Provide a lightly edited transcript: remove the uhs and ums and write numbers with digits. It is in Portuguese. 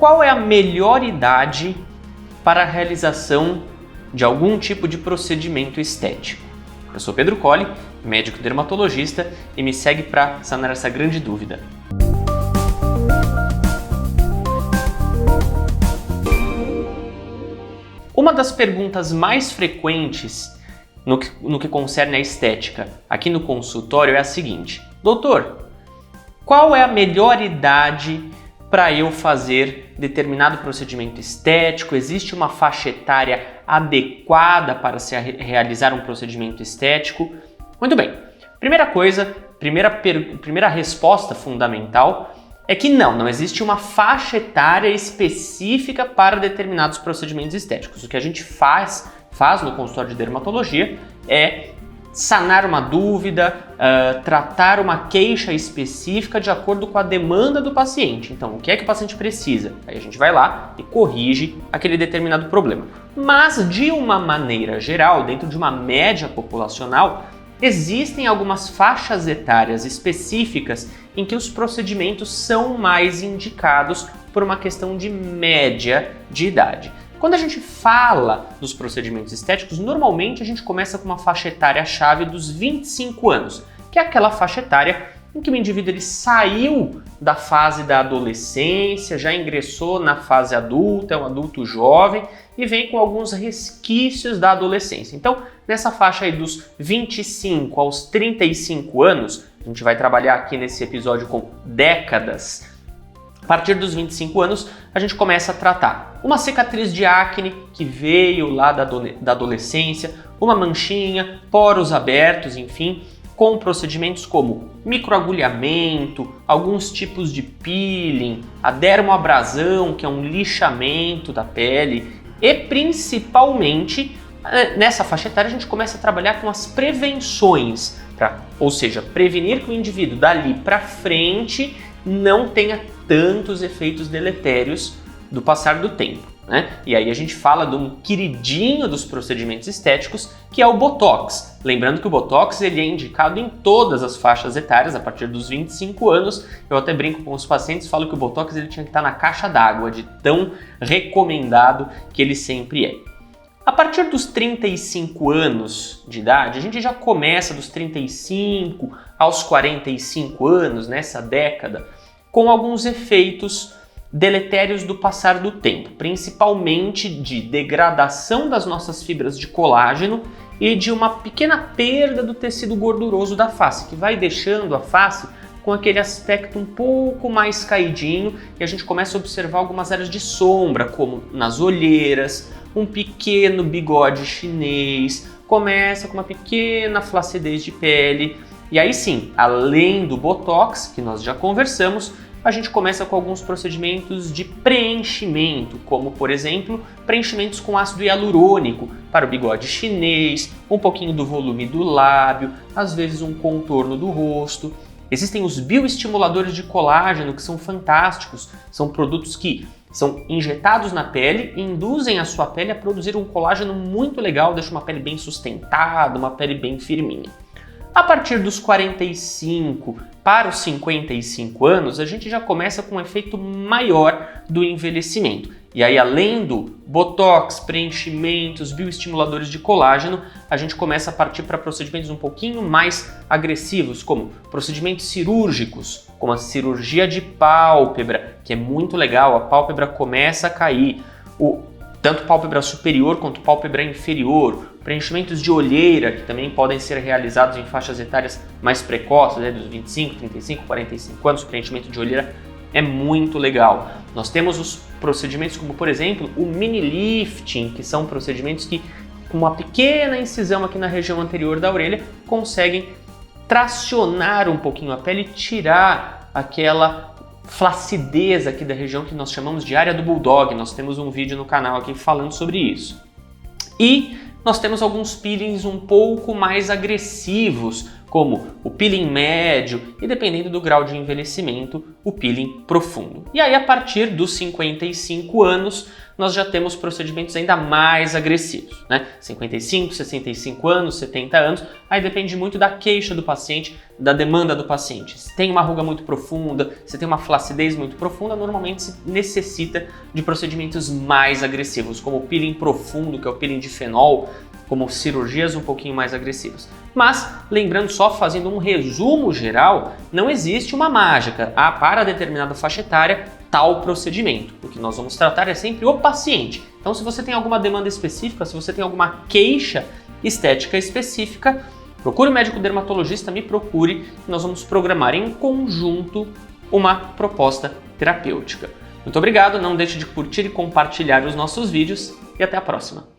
qual é a melhor idade para a realização de algum tipo de procedimento estético? Eu sou Pedro Colli, médico dermatologista, e me segue para sanar essa grande dúvida. Uma das perguntas mais frequentes no que concerne a estética aqui no consultório é a seguinte: doutor, qual é a melhor idade para eu fazer determinado procedimento estético? Existe uma faixa etária adequada para se realizar um procedimento estético? Muito bem, primeira coisa, primeira resposta fundamental é que não existe uma faixa etária específica para determinados procedimentos estéticos. O que a gente faz no consultório de dermatologia é sanar uma dúvida, tratar uma queixa específica de acordo com a demanda do paciente. Então, o que é que o paciente precisa? Aí a gente vai lá e corrige aquele determinado problema. Mas, de uma maneira geral, dentro de uma média populacional, existem algumas faixas etárias específicas em que os procedimentos são mais indicados por uma questão de média de idade. Quando a gente fala dos procedimentos estéticos, normalmente a gente começa com uma faixa etária-chave dos 25 anos, que é aquela faixa etária em que o indivíduo ele saiu da fase da adolescência, já ingressou na fase adulta, é um adulto jovem e vem com alguns resquícios da adolescência. Então, nessa faixa aí dos 25 aos 35 anos, a gente vai trabalhar aqui nesse episódio com décadas. A partir dos 25 anos, a gente começa a tratar uma cicatriz de acne que veio lá da adolescência, uma manchinha, poros abertos, enfim, com procedimentos como microagulhamento, alguns tipos de peeling, a dermoabrasão, que é um lixamento da pele, e principalmente nessa faixa etária a gente começa a trabalhar com as prevenções, ou seja, prevenir que o indivíduo dali para frente não tenha tantos efeitos deletérios do passar do tempo, né? E aí a gente fala de um queridinho dos procedimentos estéticos, que é o Botox. Lembrando que o Botox ele é indicado em todas as faixas etárias, a partir dos 25 anos. Eu até brinco com os pacientes, falo que o Botox ele tinha que estar na caixa d'água, de tão recomendado que ele sempre é. A partir dos 35 anos de idade, a gente já começa dos 35 aos 45 anos, nessa década, com alguns efeitos deletérios do passar do tempo, principalmente de degradação das nossas fibras de colágeno e de uma pequena perda do tecido gorduroso da face, que vai deixando a face com aquele aspecto um pouco mais caidinho, e a gente começa a observar algumas áreas de sombra, como nas olheiras, um pequeno bigode chinês, começa com uma pequena flacidez de pele. E aí sim, além do Botox, que nós já conversamos, a gente começa com alguns procedimentos de preenchimento, como por exemplo, preenchimentos com ácido hialurônico para o bigode chinês, um pouquinho do volume do lábio, às vezes um contorno do rosto. Existem os bioestimuladores de colágeno, que são fantásticos, são produtos que são injetados na pele e induzem a sua pele a produzir um colágeno muito legal, deixa uma pele bem sustentada, uma pele bem firminha. A partir dos 45 para os 55 anos, a gente já começa com um efeito maior do envelhecimento. E aí, além do Botox, preenchimentos, bioestimuladores de colágeno, a gente começa a partir para procedimentos um pouquinho mais agressivos, como procedimentos cirúrgicos, como a cirurgia de pálpebra, que é muito legal, a pálpebra começa a cair, tanto pálpebra superior quanto pálpebra inferior, preenchimentos de olheira, que também podem ser realizados em faixas etárias mais precoces, dos 25, 35, 45 anos, o preenchimento de olheira é muito legal. Nós temos os procedimentos como, por exemplo, o mini lifting, que são procedimentos que, com uma pequena incisão aqui na região anterior da orelha, conseguem tracionar um pouquinho a pele e tirar aquela flacidez aqui da região que nós chamamos de área do bulldog. Nós temos um vídeo no canal aqui falando sobre isso. E nós temos alguns peelings um pouco mais agressivos, como o peeling médio e, dependendo do grau de envelhecimento, o peeling profundo. E aí, a partir dos 55 anos, nós já temos procedimentos ainda mais agressivos, né? 55, 65 anos, 70 anos, aí depende muito da queixa do paciente, da demanda do paciente. Se tem uma ruga muito profunda, se tem uma flacidez muito profunda, normalmente se necessita de procedimentos mais agressivos, como o peeling profundo, que é o peeling de fenol, como cirurgias um pouquinho mais agressivas. Mas, lembrando, só fazendo um resumo geral, não existe uma mágica para determinada faixa etária tal procedimento. O que nós vamos tratar é sempre o paciente. Então, se você tem alguma demanda específica, se você tem alguma queixa estética específica, procure um médico dermatologista, me procure, e nós vamos programar em conjunto uma proposta terapêutica. Muito obrigado, não deixe de curtir e compartilhar os nossos vídeos e até a próxima.